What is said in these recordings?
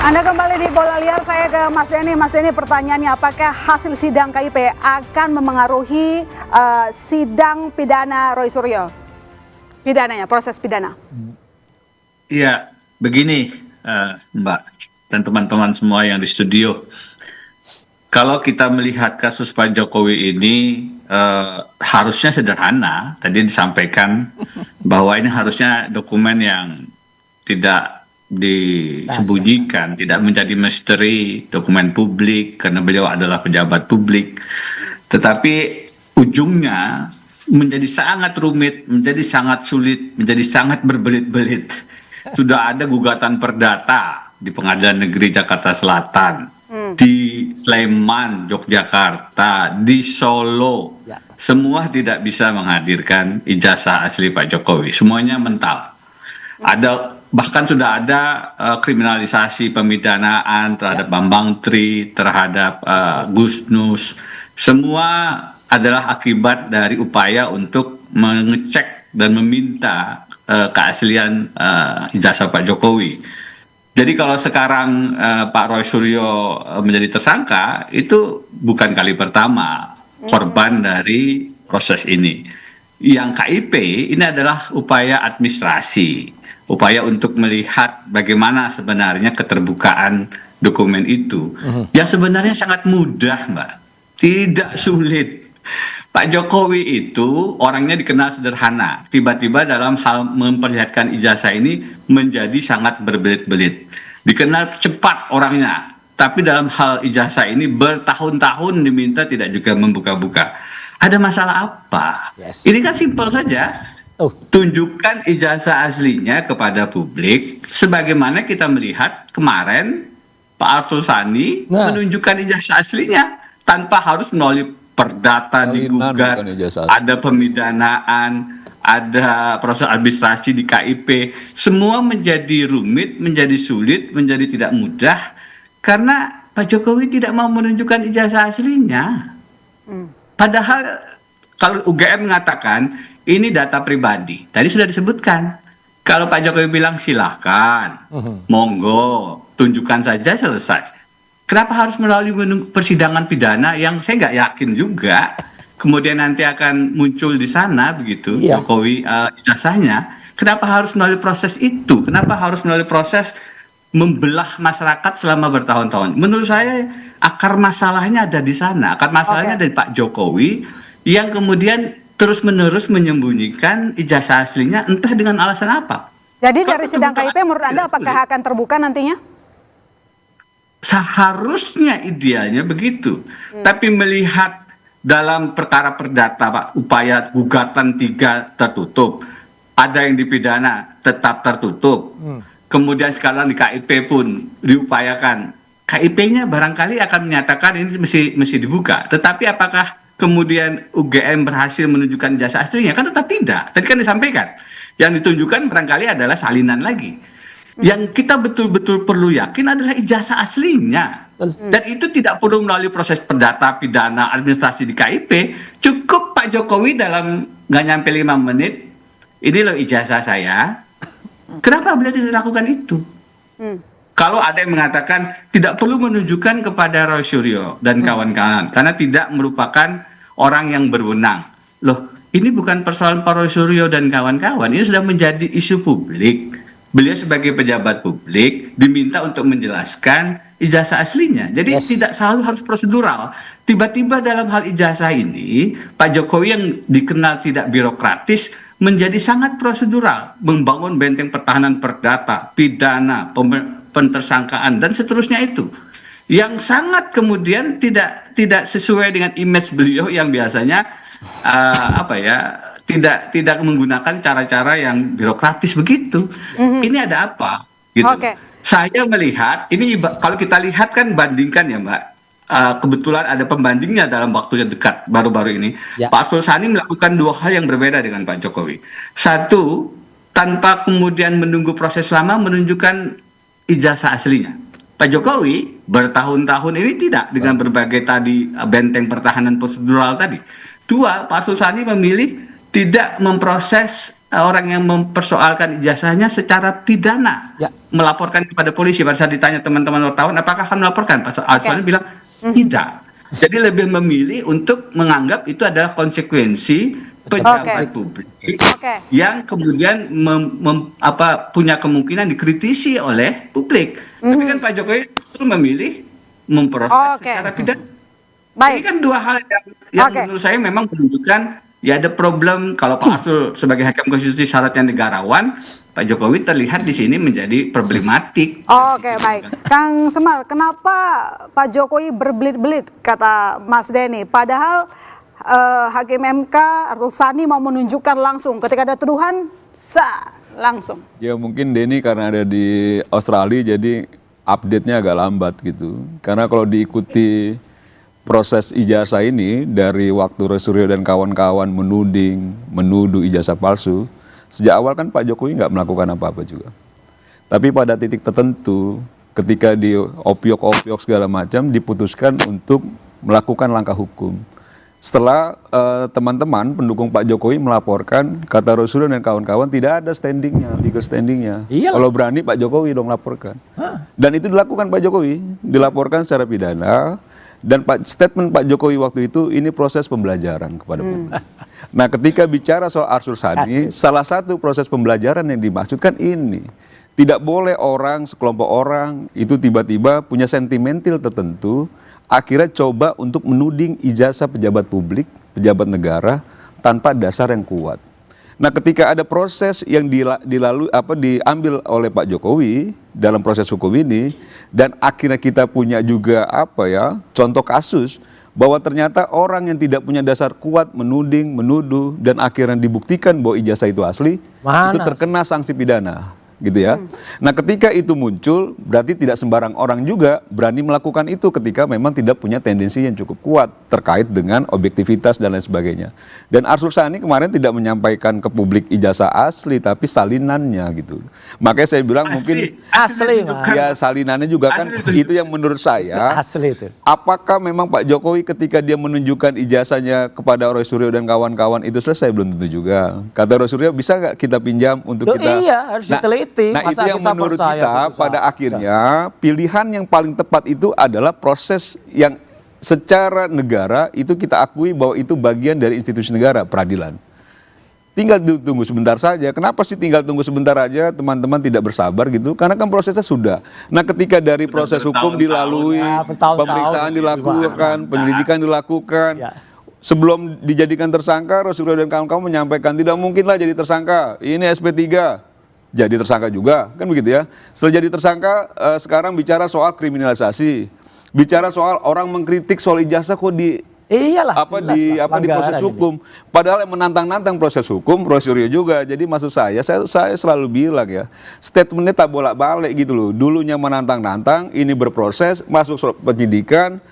Anda kembali di Bola Liar, saya ke Mas Denny. Mas Denny, pertanyaannya, apakah hasil sidang KIP akan memengaruhi sidang pidana Roy Suryo? Pidananya, proses pidana. Iya, begini Mbak dan teman-teman semua yang di studio. Kalau kita melihat kasus Pak Jokowi ini harusnya sederhana. Tadi disampaikan bahwa ini harusnya dokumen yang tidak disembunyikan, tidak menjadi misteri, dokumen publik karena beliau adalah pejabat publik. Tetapi ujungnya menjadi sangat rumit, menjadi sangat sulit, menjadi sangat berbelit-belit. Sudah ada gugatan perdata di Pengadilan Negeri Jakarta Selatan, di Sleman, Yogyakarta, di Solo. Semua tidak bisa menghadirkan ijazah asli Pak Jokowi. Semuanya mental. Bahkan sudah ada kriminalisasi pemidanaan terhadap Bambang Tri, terhadap Gus Nus. Semua adalah akibat dari upaya untuk mengecek dan meminta keaslian ijazah Pak Jokowi. Jadi kalau sekarang Pak Roy Suryo menjadi tersangka, itu bukan kali pertama korban dari proses ini. Yang KIP ini adalah upaya administrasi, upaya untuk melihat bagaimana sebenarnya keterbukaan dokumen itu. Yang sebenarnya sangat mudah, Mbak. Tidak sulit. Pak Jokowi itu orangnya dikenal sederhana. Tiba-tiba dalam hal memperlihatkan ijazah ini menjadi sangat berbelit-belit. Dikenal cepat orangnya. Tapi dalam hal ijazah ini bertahun-tahun diminta tidak juga membuka-buka. Ada masalah apa? Ini kan simpel saja. Tunjukkan ijazah aslinya kepada publik. Sebagaimana kita melihat kemarin Pak Arsul Sani menunjukkan ijazah aslinya tanpa harus melalui perdata digugat, ada pemidanaan, ada proses administrasi di KIP. Semua menjadi rumit, menjadi sulit, menjadi tidak mudah karena Pak Jokowi tidak mau menunjukkan ijazah aslinya. Padahal kalau UGM mengatakan ini data pribadi, tadi sudah disebutkan. Kalau Pak Jokowi bilang silahkan, monggo, tunjukkan saja selesai. Kenapa harus melalui persidangan pidana yang saya nggak yakin juga kemudian nanti akan muncul di sana begitu Jokowi ijazahnya? Kenapa harus melalui proses itu? Kenapa harus melalui proses membelah masyarakat selama bertahun-tahun? Menurut saya akar masalahnya ada di sana. Akar masalahnya dari Pak Jokowi yang kemudian terus-menerus menyembunyikan ijazah aslinya entah dengan alasan apa. Jadi dari sidang KIP menurut Anda apakah akan terbuka nantinya? Seharusnya idealnya begitu. Tapi melihat dalam perkara perdata Pak, upaya gugatan 3 tertutup, ada yang dipidana tetap tertutup. Kemudian sekarang di KIP pun diupayakan. KIP-nya barangkali akan menyatakan ini mesti dibuka. Tetapi apakah kemudian UGM berhasil menunjukkan ijazah aslinya? Kan tetap tidak. Tadi kan disampaikan. Yang ditunjukkan barangkali adalah salinan lagi. Yang kita betul-betul perlu yakin adalah ijazah aslinya. Dan itu tidak perlu melalui proses perdata, pidana, administrasi di KIP. Cukup Pak Jokowi dalam nggak nyampe 5 menit, ini loh ijazah saya. Kenapa beliau tidak lakukan itu? Kalau ada yang mengatakan tidak perlu menunjukkan kepada Roy Suryo dan kawan-kawan, karena tidak merupakan orang yang berwenang. Loh, ini bukan persoalan Pak Roy Suryo dan kawan-kawan, ini sudah menjadi isu publik. Beliau sebagai pejabat publik diminta untuk menjelaskan ijazah aslinya. Jadi tidak selalu harus prosedural. Tiba-tiba dalam hal ijazah ini, Pak Jokowi yang dikenal tidak birokratis menjadi sangat prosedural. Membangun benteng pertahanan perdata, pidana, pentersangkaan, dan seterusnya itu. Yang sangat kemudian tidak sesuai dengan image beliau yang biasanya tidak menggunakan cara-cara yang birokratis begitu. Ini ada apa? Gitu. Saya melihat ini kalau kita lihat kan bandingkan ya Mbak. Kebetulan ada pembandingnya dalam waktu yang dekat baru-baru ini. Pak Arsul Sani melakukan 2 hal yang berbeda dengan Pak Jokowi. Satu, tanpa kemudian menunggu proses lama menunjukkan ijazah aslinya. Pak Jokowi bertahun-tahun ini tidak dengan berbagai tadi benteng pertahanan prosedural tadi. 2, Pak Arsul Sani memilih tidak memproses orang yang mempersoalkan ijazahnya secara pidana, Ya. melaporkan kepada polisi. Pada saat ditanya teman-teman wartawan, apakah akan melaporkan? Pak Arsulani bilang tidak. Jadi lebih memilih untuk menganggap itu adalah konsekuensi pejabat publik yang kemudian punya kemungkinan dikritisi oleh publik. Tapi kan Pak Jokowi justru memilih memproses secara pidana. Ini kan dua hal yang menurut saya memang menunjukkan ya ada problem. Kalau Pak Arsul sebagai hakim konstitusi syaratnya negarawan, Pak Jokowi terlihat di sini menjadi problematik. Oke, baik. Kang Semar, kenapa Pak Jokowi berbelit-belit, kata Mas Denny? Padahal Hakim MK Arsul Sani mau menunjukkan langsung ketika ada tuduhan, langsung. Ya mungkin Denny karena ada di Australia jadi update-nya agak lambat gitu. Karena kalau diikuti proses ijazah ini dari waktu Roy Suryo dan kawan-kawan menuduh ijazah palsu, sejak awal kan Pak Jokowi nggak melakukan apa-apa juga. Tapi pada titik tertentu, ketika di opiok segala macam, diputuskan untuk melakukan langkah hukum. Setelah teman-teman pendukung Pak Jokowi melaporkan, kata Roy Suryo dan kawan-kawan tidak ada legal standingnya. Kalau berani Pak Jokowi dong laporkan. Dan itu dilakukan Pak Jokowi, dilaporkan secara pidana. Dan statement Pak Jokowi waktu itu, ini proses pembelajaran kepada publik. Nah ketika bicara soal Arsul Sani, salah satu proses pembelajaran yang dimaksudkan ini. Tidak boleh sekelompok orang itu tiba-tiba punya sentimental tertentu, akhirnya coba untuk menuding ijazah pejabat publik, pejabat negara, tanpa dasar yang kuat. Nah ketika ada proses yang diambil oleh Pak Jokowi dalam proses hukum ini, dan akhirnya kita punya juga contoh kasus bahwa ternyata orang yang tidak punya dasar kuat menuduh dan akhirnya dibuktikan bahwa ijazah itu asli, itu terkena sanksi pidana. Gitu ya. Nah ketika itu muncul, berarti tidak sembarang orang juga berani melakukan itu ketika memang tidak punya tendensi yang cukup kuat terkait dengan objektivitas dan lain sebagainya. Dan Arsul Sani kemarin tidak menyampaikan ke publik ijazah asli, tapi salinannya gitu. Makanya saya bilang mungkin asli ya salinannya juga kan itu yang menurut saya asli itu. Apakah memang Pak Jokowi ketika dia menunjukkan ijazahnya kepada Roy Suryo dan kawan-kawan itu selesai? Belum tentu juga. Kata Roy Suryo, bisa nggak kita pinjam untuk kita? Iya, harus diteliti. Nah itu yang menurut kita pada akhirnya pilihan yang paling tepat itu adalah proses yang secara negara itu kita akui bahwa itu bagian dari institusi negara, peradilan. Tinggal tunggu sebentar saja. Kenapa sih tinggal tunggu sebentar aja teman-teman tidak bersabar gitu? Karena kan prosesnya sudah. Nah ketika dari proses hukum dilalui, pemeriksaan dilakukan, penyelidikan dilakukan. Sebelum dijadikan tersangka, Roy Suryo dan kawan-kawan menyampaikan tidak mungkinlah jadi tersangka. Ini SP3. Jadi tersangka juga, kan begitu ya. Setelah jadi tersangka, sekarang bicara soal kriminalisasi, bicara soal orang mengkritik soal ijazah kok di proses hukum. Padahal yang menantang-nantang proses hukum, Roy Suryo juga. Jadi maksud saya selalu bilang ya, statementnya tak bolak-balik gitu loh. Dulunya menantang-nantang, ini berproses, masuk penyidikan.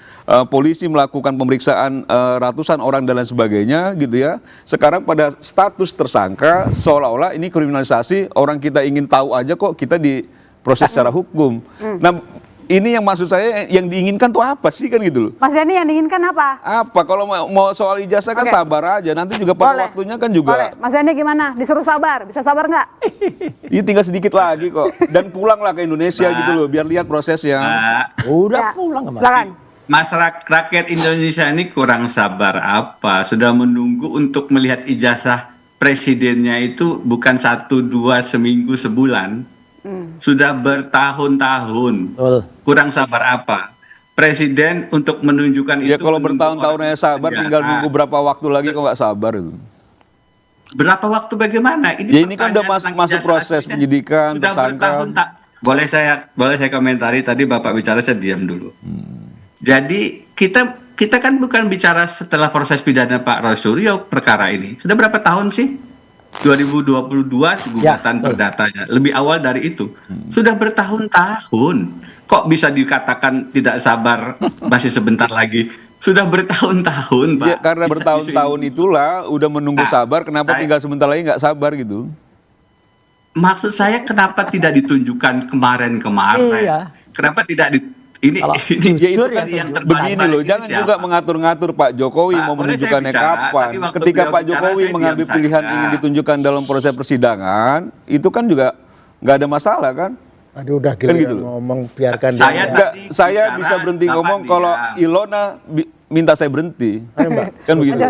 Polisi melakukan pemeriksaan ratusan orang dan lain sebagainya gitu ya. Sekarang pada status tersangka seolah-olah ini kriminalisasi, orang kita ingin tahu aja kok kita diproses secara hukum. Nah ini yang maksud saya yang diinginkan tuh apa sih kan gitu loh. Mas Denny yang diinginkan apa? Apa kalau mau soal ijazah kan sabar aja, nanti juga pada waktunya kan juga. Boleh. Mas Denny gimana? Disuruh sabar, bisa sabar nggak? Iya tinggal sedikit lagi kok. Dan pulanglah ke Indonesia gitu loh, biar lihat prosesnya. Udah pulang kemarin. Silakan. Masyarakat rakyat Indonesia ini kurang sabar apa? Sudah menunggu untuk melihat ijazah presidennya itu bukan 1, 2, seminggu, sebulan. Sudah bertahun-tahun. Kurang sabar apa? Presiden untuk menunjukkan itu. Ya kalau bertahun-tahun sabar, tinggal nunggu berapa waktu lagi kok nggak sabar itu. Berapa waktu bagaimana? Ini kan udah masuk proses penyidikan, sudah tersangka. Boleh saya komentari tadi Bapak bicara, saya diam dulu. Jadi kita kan bukan bicara setelah proses pidana Pak Roy Suryo perkara ini. Sudah berapa tahun sih? 2022 gugatan perdatanya. Lebih awal dari itu. Sudah bertahun-tahun. Kok bisa dikatakan tidak sabar masih sebentar lagi? Sudah bertahun-tahun Pak. Ya karena bertahun-tahun itulah udah menunggu sabar. Kenapa tinggal sebentar lagi nggak sabar gitu? Maksud saya kenapa tidak ditunjukkan kemarin-kemarin? Kenapa tidak Ini Kalau ini jujur itu ya kan yang jujur. terbaik Begini loh, ini jangan siapa? juga mengatur-ngatur Pak Jokowi Pak, mau boleh saya menunjukkannya bicara, kapan. tapi waktu Ketika beliau Pak bicara, Jokowi saya mengambil diam pilihan saja. ingin ditunjukkan dalam proses persidangan, itu kan juga nggak ada masalah kan? Aduh, udah Kan giliran gitu loh. ngomong, biarkan Saya dia. Enggak, tadi saya bicara, bisa berhenti Bapak ngomong diam. kalau Ilona minta saya berhenti. Ayo, Mbak. Kan begitu.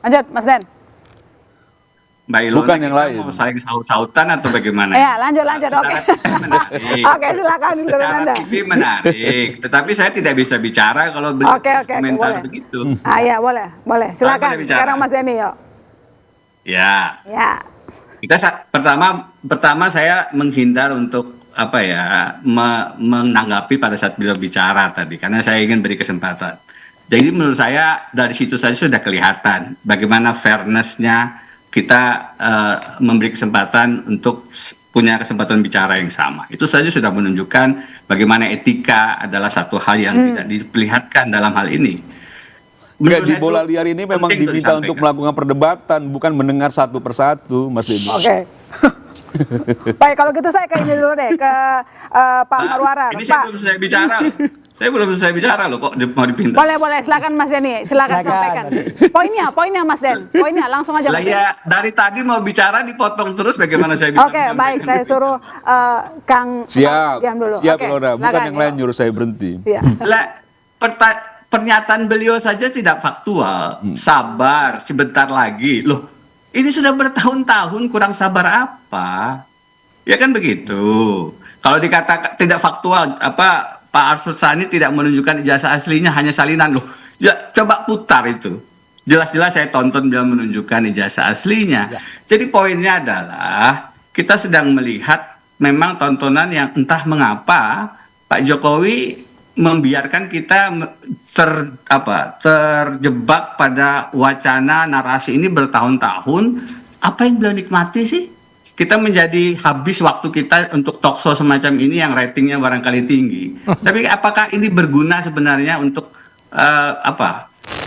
Lanjut, Mas Den. Mbak Ilona, Bukan yang kita lain. mau saling saut-sautan atau bagaimana? Ya, lanjut. Oke. Secara TV menarik. Oke, silakan dari Secara Anda. TV menarik, tetapi saya tidak bisa bicara kalau beliau Oke, terus komentar boleh. begitu. Ya, boleh. Silakan. boleh bicara. Sekarang Mas Denny, yuk. Ya, Ya. pertama saya menghindar untuk apa ya menanggapi pada saat beliau bicara tadi karena saya ingin beri kesempatan. Jadi menurut saya dari situ saja sudah kelihatan bagaimana fairness-nya kita memberi kesempatan untuk punya kesempatan bicara yang sama. Itu saja sudah menunjukkan bagaimana etika adalah satu hal yang tidak diperlihatkan dalam hal ini. Enggak, Menurut di saya bola itu liar ini memang penting diminta untuk disampaikan. melakukan perdebatan, bukan mendengar satu persatu, Mas Denny. Oke. Baik, kalau gitu saya ke ini dulu deh, ke Pak Marwarar. Ini saya Pak, belum selesai bicara loh. Saya belum selesai bicara loh kok mau dipinta. boleh. Silakan Mas Denny, silakan sampaikan. Poinnya Mas Den. Poinnya langsung aja Lah Mas Den. ya dari tadi mau bicara dipotong terus bagaimana saya bisa Oke, menyampaikan baik. Saya itu? suruh Kang Siap, diam dulu. siap Oke, Ilona. Bukan silakan, yang lain yuk. nyuruh saya berhenti. Iya. Lah, pernyataan beliau saja tidak faktual. Sabar, sebentar lagi. Loh, ini sudah bertahun-tahun, kurang sabar apa? Ya kan begitu. Kalau dikatakan tidak faktual, Pak Arsul Sani tidak menunjukkan ijazah aslinya, hanya salinan. Loh, ya coba putar itu. Jelas-jelas saya tonton beliau menunjukkan ijazah aslinya. Jadi poinnya adalah kita sedang melihat memang tontonan yang entah mengapa Pak Jokowi membiarkan kita terjebak pada wacana narasi ini bertahun-tahun. Apa yang beliau nikmati sih? Kita menjadi habis waktu kita untuk talkshow semacam ini yang ratingnya barangkali tinggi. Tapi apakah ini berguna sebenarnya untuk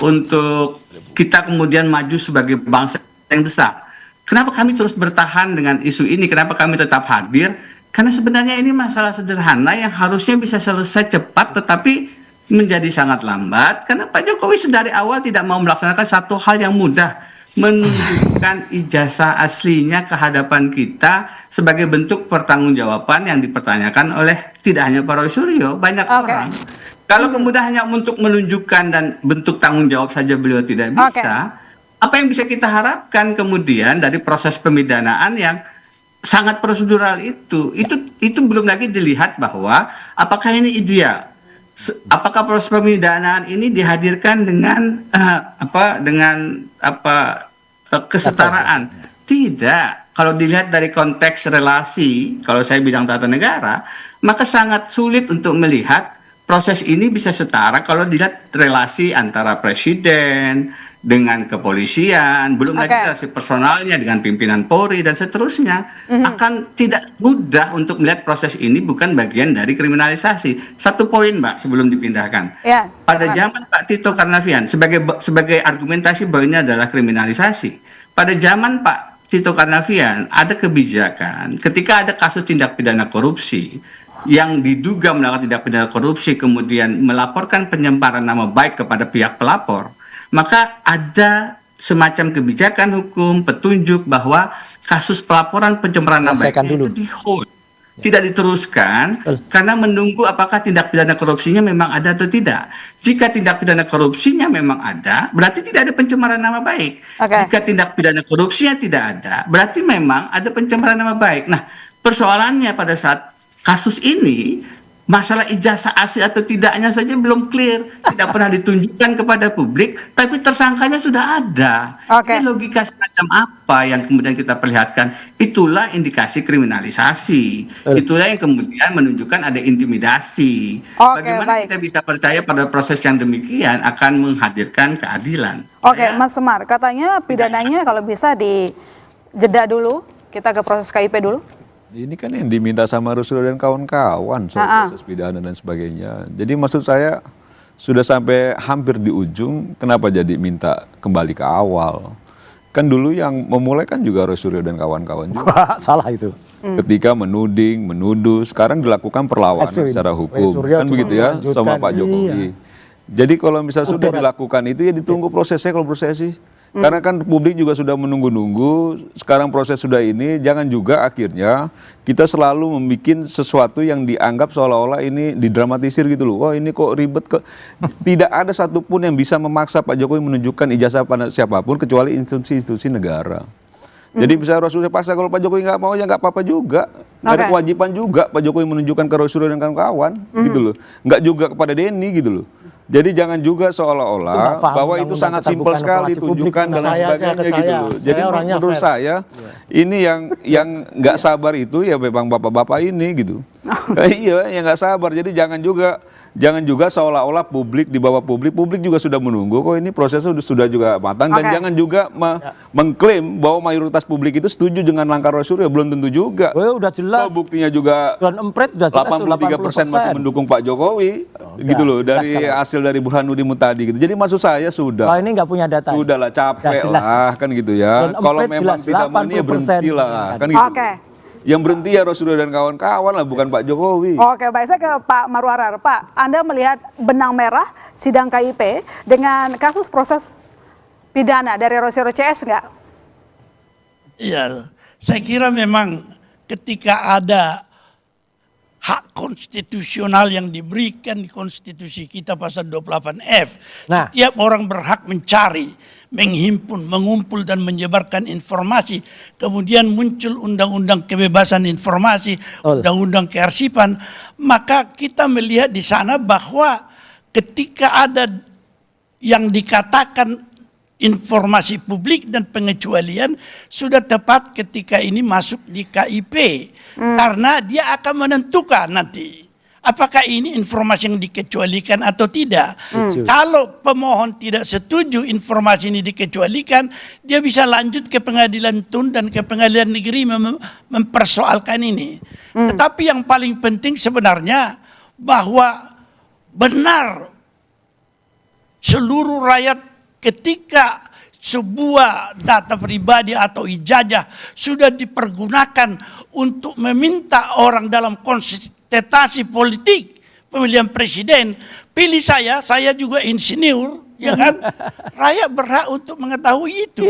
untuk kita kemudian maju sebagai bangsa yang besar? Kenapa kami terus bertahan dengan isu ini? Kenapa kami tetap hadir? Karena sebenarnya ini masalah sederhana yang harusnya bisa selesai cepat, tetapi menjadi sangat lambat. Karena Pak Jokowi sudah dari awal tidak mau melaksanakan satu hal yang mudah, menunjukkan ijazah aslinya ke hadapan kita sebagai bentuk pertanggungjawaban yang dipertanyakan oleh tidak hanya Pak Roy Suryo, banyak orang. Kalau kemudian hanya untuk menunjukkan dan bentuk tanggung jawab saja beliau tidak bisa, apa yang bisa kita harapkan kemudian dari proses pemidanaan yang sangat prosedural itu belum lagi dilihat bahwa apakah ini ideal. Apakah proses pemidanaan ini dihadirkan dengan kesetaraan? Tidak. Kalau dilihat dari konteks relasi, kalau saya bidang tata negara, maka sangat sulit untuk melihat proses ini bisa setara kalau dilihat relasi antara presiden dengan kepolisian, belum lagi relasi personalnya dengan pimpinan Polri dan seterusnya, akan tidak mudah untuk melihat proses ini bukan bagian dari kriminalisasi. Satu poin, Mbak, sebelum dipindahkan. Ya, pada zaman Pak Tito Karnavian, sebagai argumentasi bahwa ini adalah kriminalisasi. Pada zaman Pak Tito Karnavian ada kebijakan ketika ada kasus tindak pidana korupsi yang diduga melakukan tindak pidana korupsi kemudian melaporkan penyemaran nama baik kepada pihak pelapor, maka ada semacam kebijakan hukum petunjuk bahwa kasus pelaporan pencemaran nama baik itu di-hold, tidak diteruskan karena menunggu apakah tindak pidana korupsinya memang ada atau tidak. Jika tindak pidana korupsinya memang ada, berarti tidak ada pencemaran nama baik. Jika tindak pidana korupsinya tidak ada, berarti memang ada pencemaran nama baik. Nah, persoalannya pada saat kasus ini, masalah ijazah asli atau tidaknya saja belum clear, tidak pernah ditunjukkan kepada publik, tapi tersangkanya sudah ada. Ini logika semacam apa yang kemudian kita perlihatkan? Itulah indikasi kriminalisasi. Itulah yang kemudian menunjukkan ada intimidasi. Bagaimana kita bisa percaya pada proses yang demikian akan menghadirkan keadilan? Mas Semar, katanya pidananya kalau bisa dijeda dulu, kita ke proses KIP dulu. Ini kan yang diminta sama Ruslo dan kawan-kawan soal proses pidana dan sebagainya. Jadi maksud saya sudah sampai hampir di ujung, kenapa jadi minta kembali ke awal? Kan dulu yang memulai kan juga Roy Suryo dan kawan-kawan juga. Wah, salah itu. Ketika menuding, menuduh, sekarang dilakukan perlawanan Actually, secara Roy hukum. Suryo Kan cuma begitu ya melanjutkan. sama Pak Jokowi. Jadi kalau misalnya sudah Berat. dilakukan itu ya ditunggu prosesnya kalau menurut saya sih. Karena kan publik juga sudah menunggu-nunggu, sekarang proses sudah ini, jangan juga akhirnya kita selalu membuat sesuatu yang dianggap seolah-olah ini didramatisir gitu loh. Wah ini kok ribet kok. Tidak ada satupun yang bisa memaksa Pak Jokowi menunjukkan ijazah pada siapapun kecuali institusi-institusi negara. Jadi bisa Roy Suryo paksa, kalau Pak Jokowi nggak mau ya nggak apa-apa juga. Nggak ada kewajiban juga Pak Jokowi menunjukkan ke Roy Suryo dan kawan-kawan gitu loh. Nggak juga kepada Denny gitu loh. Jadi jangan juga seolah-olah bahwa itu sangat simpel sekali tunjukkan dan sebagainya gitu loh. Jadi menurut saya ini yang nggak sabar itu ya memang bapak-bapak ini gitu. Iya, yang nggak sabar. Jadi jangan juga seolah-olah publik di bawah publik juga sudah menunggu kok ini prosesnya sudah juga matang dan jangan juga mengklaim bahwa mayoritas publik itu setuju dengan langkah Roy Suryo, belum tentu juga. Oh, udah jelas. Buktinya juga Tuan Empret udah jelas 83% masih mendukung Pak Jokowi gitu loh dari hasil dari Burhanuddin Muhtadi gitu. Jadi maksud saya sudah. Kalau ini nggak punya data. Sudahlah capek lah kan gitu ya. Kalau memang tidak mau ya berhentilah kan gitu. Yang berhenti ya Roy Suryo dan kawan-kawan lah, bukan Pak Jokowi. Oke, baik, saya ke Pak Marwarar. Pak, Anda melihat benang merah sidang KIP dengan kasus proses pidana dari Roy Suryo CS nggak? Iya, saya kira memang ketika ada hak konstitusional yang diberikan di konstitusi kita pasal 28F, setiap orang berhak mencari, menghimpun, mengumpul dan menyebarkan informasi. Kemudian muncul undang-undang kebebasan informasi, undang-undang kearsipan, maka kita melihat di sana bahwa ketika ada yang dikatakan informasi publik dan pengecualian sudah tepat ketika ini masuk di KIP. Karena dia akan menentukan nanti apakah ini informasi yang dikecualikan atau tidak. Kalau pemohon tidak setuju informasi ini dikecualikan, dia bisa lanjut ke pengadilan tun dan ke pengadilan negeri mempersoalkan ini. Tetapi yang paling penting sebenarnya bahwa benar seluruh rakyat ketika sebuah data pribadi atau ijazah sudah dipergunakan untuk meminta orang dalam kontestasi politik pemilihan presiden, pilih saya juga insinyur, ya kan? Rakyat berhak untuk mengetahui itu.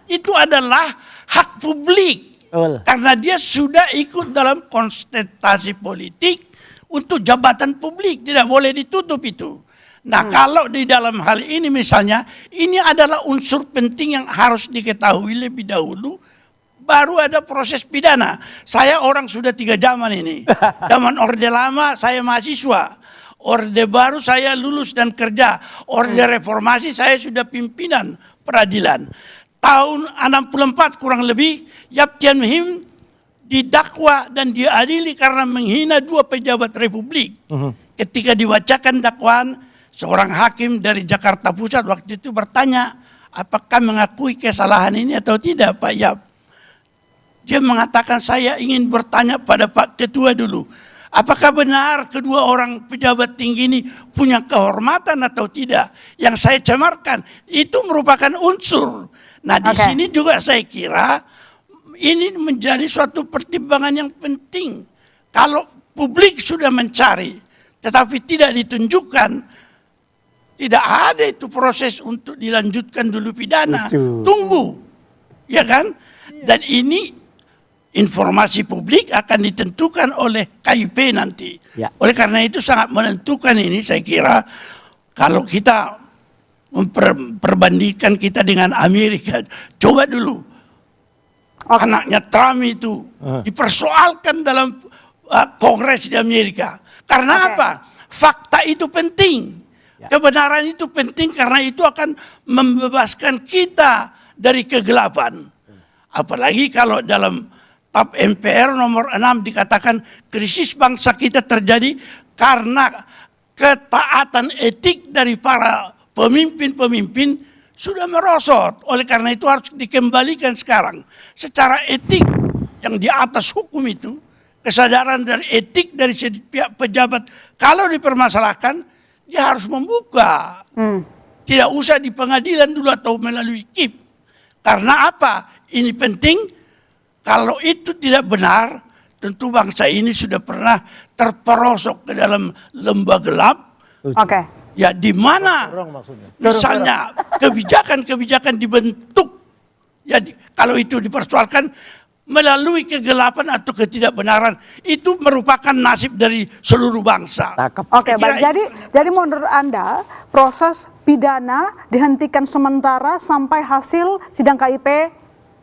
Itu adalah hak publik. Karena dia sudah ikut dalam kontestasi politik untuk jabatan publik, tidak boleh ditutup itu. Nah, kalau di dalam hal ini misalnya, ini adalah unsur penting yang harus diketahui lebih dahulu, baru ada proses pidana. Saya orang sudah 3 zaman ini. Zaman Orde Lama saya mahasiswa, Orde Baru saya lulus dan kerja, Orde Reformasi saya sudah pimpinan peradilan. Tahun 64 kurang lebih, Yap Tien Him didakwa dan diadili karena menghina 2 pejabat republik. Ketika dibacakan dakwaan, seorang hakim dari Jakarta Pusat waktu itu bertanya, apakah mengakui kesalahan ini atau tidak Pak Yap? Dia mengatakan, saya ingin bertanya pada Pak Ketua dulu, apakah benar kedua orang pejabat tinggi ini punya kehormatan atau tidak? Yang saya cemarkan, itu merupakan unsur. Nah di sini juga saya kira ini menjadi suatu pertimbangan yang penting. Kalau publik sudah mencari, tetapi tidak ditunjukkan, tidak ada itu proses untuk dilanjutkan dulu pidana. Tunggu, ya kan? Dan ini informasi publik akan ditentukan oleh KIP nanti. Oleh karena itu sangat menentukan ini, saya kira kalau kita memperbandingkan kita dengan Amerika, coba dulu anaknya Trump itu dipersoalkan dalam Kongres di Amerika. Karena apa? Fakta itu penting. Kebenaran itu penting karena itu akan membebaskan kita dari kegelapan. Apalagi kalau dalam TAP MPR nomor 6 dikatakan krisis bangsa kita terjadi karena ketaatan etik dari para pemimpin-pemimpin sudah merosot. Oleh karena itu harus dikembalikan sekarang. Secara etik yang di atas hukum itu, kesadaran dari etik dari pihak pejabat, kalau dipermasalahkan, dia harus membuka. Tidak usah di pengadilan dulu atau melalui KIP. Karena apa? Ini penting, kalau itu tidak benar, tentu bangsa ini sudah pernah terperosok ke dalam lembah gelap. Oke. Ya di mana misalnya kebijakan-kebijakan dibentuk, ya kalau itu dipersoalkan melalui kegelapan atau ketidakbenaran, itu merupakan nasib dari seluruh bangsa. Oke, baik. Jadi menurut Anda proses pidana dihentikan sementara sampai hasil sidang KIP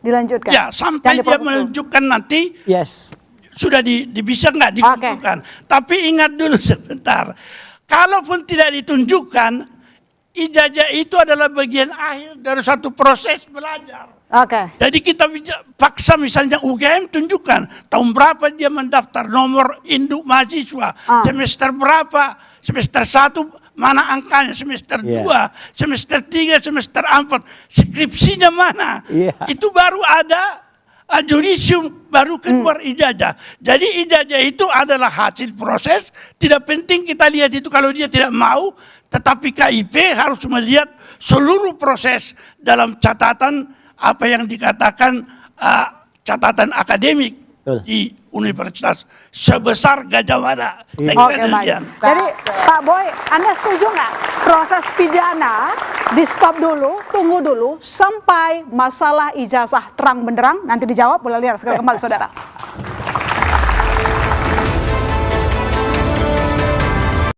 dilanjutkan? Ya, sampai dia menunjukkan nanti. Yes. Sudah bisa nggak ditunjukkan. Tapi ingat dulu sebentar, kalaupun tidak ditunjukkan, ijazah itu adalah bagian akhir dari satu proses belajar. Oke. Jadi kita paksa misalnya UGM tunjukkan tahun berapa dia mendaftar, nomor induk mahasiswa, semester berapa, semester 1 mana angkanya, semester 2, semester 3, semester 4, skripsinya mana. Itu baru ada judisium, baru keluar ijazah. Jadi ijazah itu adalah hasil proses, tidak penting kita lihat itu kalau dia tidak mau, tetapi KIP harus melihat seluruh proses dalam catatan apa yang dikatakan catatan akademik di universitas sebesar Gajah Mada. Oke, baik. Jadi Pak Boy, Anda setuju nggak proses pidana di stop dulu, tunggu dulu sampai masalah ijazah terang benderang? Nanti dijawab, boleh lihat segera kembali saudara.